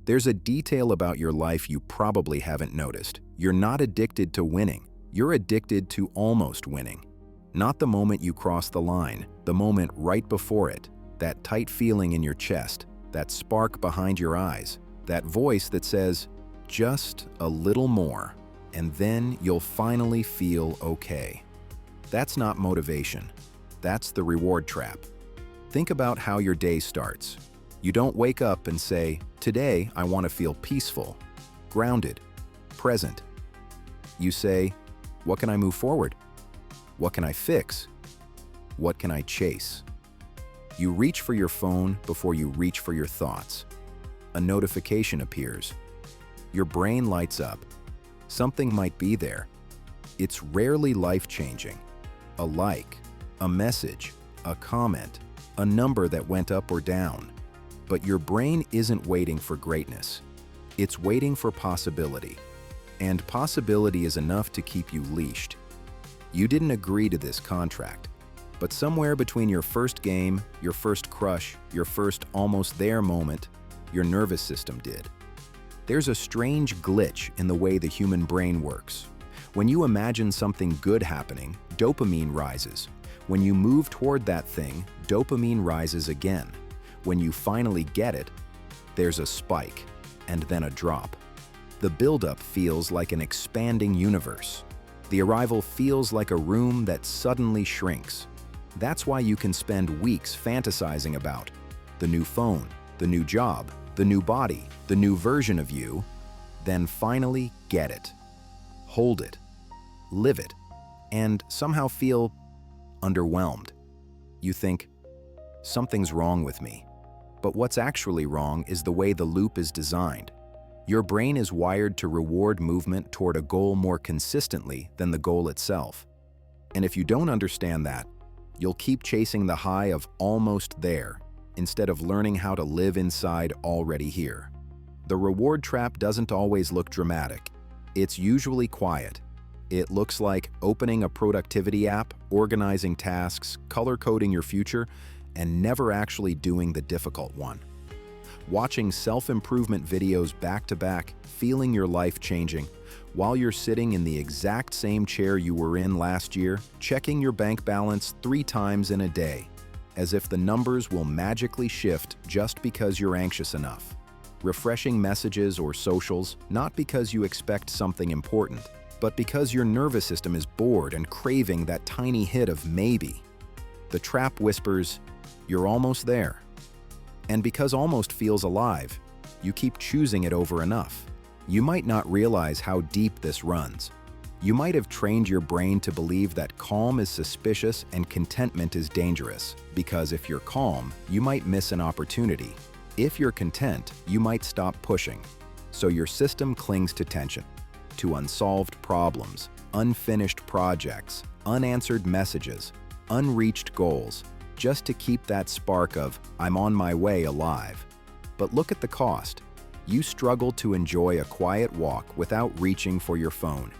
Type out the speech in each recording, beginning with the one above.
There's a detail about your life you probably haven't noticed. You're not addicted to winning. You're addicted to almost winning. Not the moment you cross the line, the moment right before it. That tight feeling in your chest, that spark behind your eyes, that voice that says, just a little more, and then you'll finally feel okay. That's not motivation. That's the reward trap. Think about how your day starts. You don't wake up and say, today I want to feel peaceful, grounded, present. You say, what can I move forward? What can I fix? What can I chase? You reach for your phone before you reach for your thoughts. A notification appears. Your brain lights up. Something might be there. It's rarely life-changing. A like, a message, a comment, a number that went up or down. But your brain isn't waiting for greatness. It's waiting for possibility. And possibility is enough to keep you leashed. You didn't agree to this contract. But somewhere between your first game, your first crush, your first almost there moment, your nervous system did. There's a strange glitch in the way the human brain works. When you imagine something good happening, dopamine rises. When you move toward that thing, dopamine rises again. When you finally get it, there's a spike, and then a drop. The buildup feels like an expanding universe. The arrival feels like a room that suddenly shrinks. That's why you can spend weeks fantasizing about the new phone, the new job, the new body, the new version of you, then finally get it. Hold it, live it, and somehow feel underwhelmed. You think, something's wrong with me. But what's actually wrong is the way the loop is designed. Your brain is wired to reward movement toward a goal more consistently than the goal itself. And if you don't understand that, you'll keep chasing the high of almost there instead of learning how to live inside already here. The reward trap doesn't always look dramatic. It's usually quiet. It looks like opening a productivity app, organizing tasks, color-coding your future, and never actually doing the difficult one. Watching self-improvement videos back-to-back, feeling your life changing, while you're sitting in the exact same chair you were in last year, checking your bank balance 3 times in a day, as if the numbers will magically shift just because you're anxious enough. Refreshing messages or socials, not because you expect something important, but because your nervous system is bored and craving that tiny hit of maybe. The trap whispers, you're almost there. And because almost feels alive, you keep choosing it over enough. You might not realize how deep this runs. You might have trained your brain to believe that calm is suspicious and contentment is dangerous, because if you're calm, you might miss an opportunity. If you're content, you might stop pushing. So your system clings to tension, to unsolved problems, unfinished projects, unanswered messages, unreached goals, just to keep that spark of, I'm on my way alive. But look at the cost. You struggle to enjoy a quiet walk without reaching for your phone.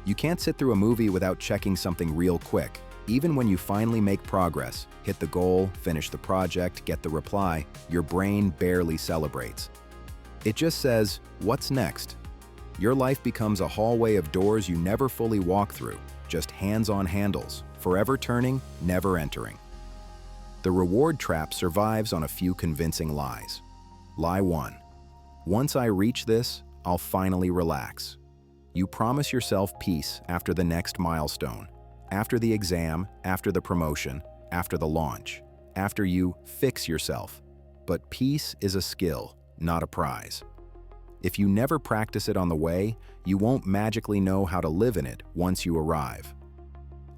You can't sit through a movie without checking something real quick. Even when you finally make progress, hit the goal, finish the project, get the reply, your brain barely celebrates. It just says, what's next? Your life becomes a hallway of doors you never fully walk through, just hands on handles, forever turning, never entering. The reward trap survives on a few convincing lies. Lie 1. Once I reach this, I'll finally relax. You promise yourself peace after the next milestone, after the exam, after the promotion, after the launch, after you fix yourself. But peace is a skill, not a prize. If you never practice it on the way, you won't magically know how to live in it once you arrive.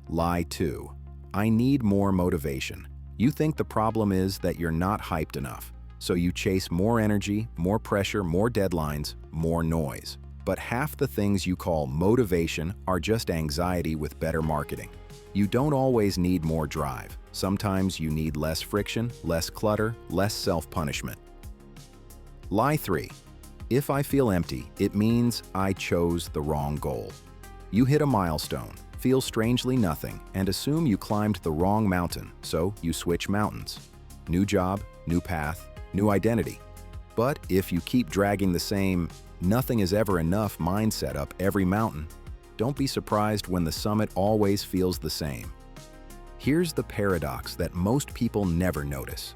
Lie 2. I need more motivation. You think the problem is that you're not hyped enough, so you chase more energy, more pressure, more deadlines, more noise. But half the things you call motivation are just anxiety with better marketing. You don't always need more drive. Sometimes you need less friction, less clutter, less self-punishment. Lie 3. If I feel empty, it means I chose the wrong goal. You hit a milestone, feel strangely nothing, and assume you climbed the wrong mountain, so you switch mountains. New job, new path, new identity. But if you keep dragging the same "nothing is ever enough" mindset up every mountain, don't be surprised when the summit always feels the same. Here's the paradox that most people never notice.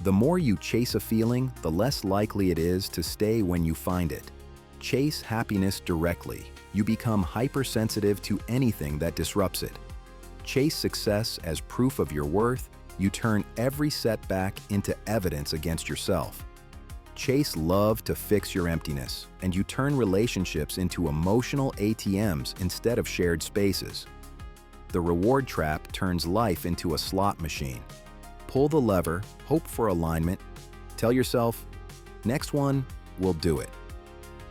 The more you chase a feeling, the less likely it is to stay when you find it. Chase happiness directly. You become hypersensitive to anything that disrupts it. Chase success as proof of your worth. You turn every setback into evidence against yourself. Chase love to fix your emptiness, and you turn relationships into emotional ATMs instead of shared spaces. The reward trap turns life into a slot machine. Pull the lever, hope for alignment, tell yourself, next one, we'll do it.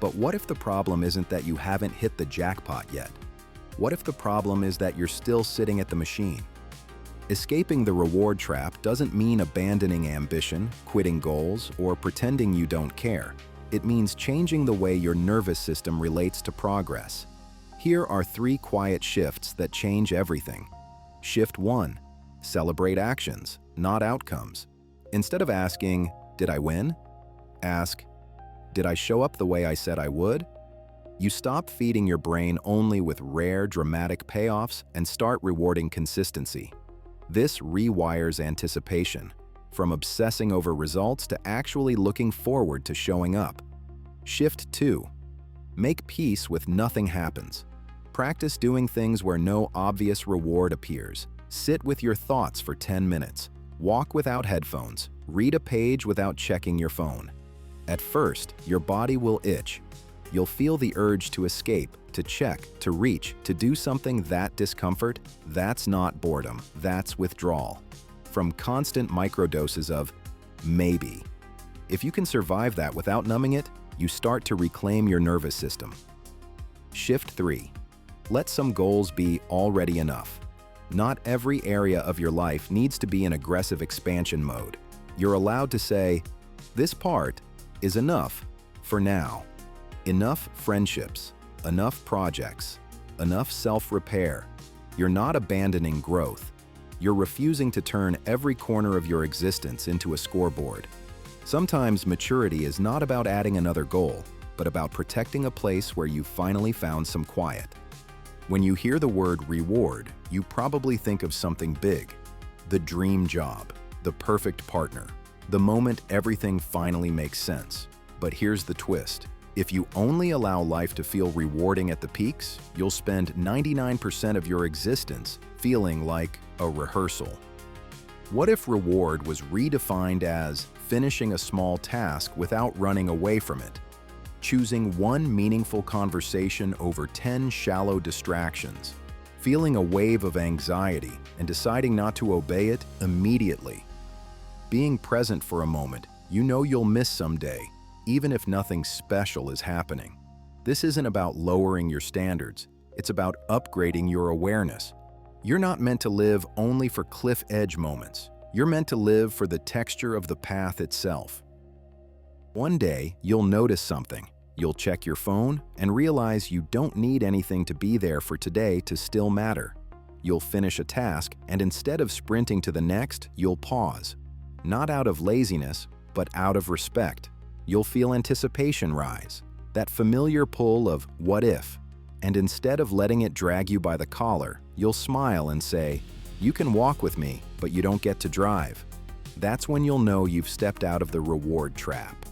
But what if the problem isn't that you haven't hit the jackpot yet? What if the problem is that you're still sitting at the machine? Escaping the reward trap doesn't mean abandoning ambition, quitting goals, or pretending you don't care. It means changing the way your nervous system relates to progress. Here are 3 quiet shifts that change everything. Shift 1. Celebrate actions, not outcomes. Instead of asking, "Did I win?" ask, "Did I show up the way I said I would?" You stop feeding your brain only with rare, dramatic payoffs and start rewarding consistency. This rewires anticipation, from obsessing over results to actually looking forward to showing up. Shift 2. Make peace with nothing happens. Practice doing things where no obvious reward appears. Sit with your thoughts for 10 minutes. Walk without headphones. Read a page without checking your phone. At first, your body will itch. You'll feel the urge to escape, to check, to reach, to do something. That discomfort, that's not boredom, that's withdrawal. From constant microdoses of maybe. If you can survive that without numbing it, you start to reclaim your nervous system. Shift 3. Let some goals be already enough. Not every area of your life needs to be in aggressive expansion mode. You're allowed to say, "This part is enough for now." Enough friendships, enough projects, enough self-repair. You're not abandoning growth. You're refusing to turn every corner of your existence into a scoreboard. Sometimes maturity is not about adding another goal, but about protecting a place where you've finally found some quiet. When you hear the word reward, you probably think of something big. The dream job, the perfect partner, the moment everything finally makes sense. But here's the twist. If you only allow life to feel rewarding at the peaks, you'll spend 99% of your existence feeling like a rehearsal. What if reward was redefined as finishing a small task without running away from it? Choosing one meaningful conversation over 10 shallow distractions, feeling a wave of anxiety and deciding not to obey it immediately. Being present for a moment you know you'll miss someday, even if nothing special is happening. This isn't about lowering your standards, it's about upgrading your awareness. You're not meant to live only for cliff edge moments. You're meant to live for the texture of the path itself. One day, you'll notice something. You'll check your phone and realize you don't need anything to be there for today to still matter. You'll finish a task, and instead of sprinting to the next, you'll pause. Not out of laziness, but out of respect. You'll feel anticipation rise, that familiar pull of "what if?" And instead of letting it drag you by the collar, you'll smile and say, "You can walk with me, but you don't get to drive." That's when you'll know you've stepped out of the reward trap.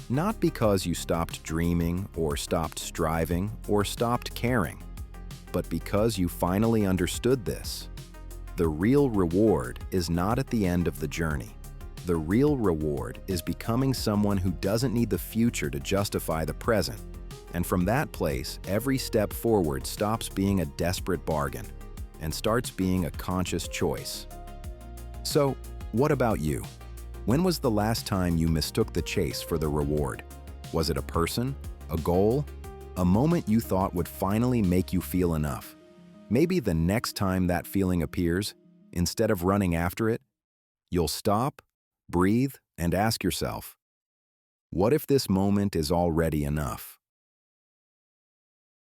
Not because you stopped dreaming, or stopped striving, or stopped caring, but because you finally understood this. The real reward is not at the end of the journey. The real reward is becoming someone who doesn't need the future to justify the present. And from that place, every step forward stops being a desperate bargain and starts being a conscious choice. So, what about you? When was the last time you mistook the chase for the reward? Was it a person, a goal, a moment you thought would finally make you feel enough? Maybe the next time that feeling appears, instead of running after it, you'll stop, breathe, and ask yourself, what if this moment is already enough?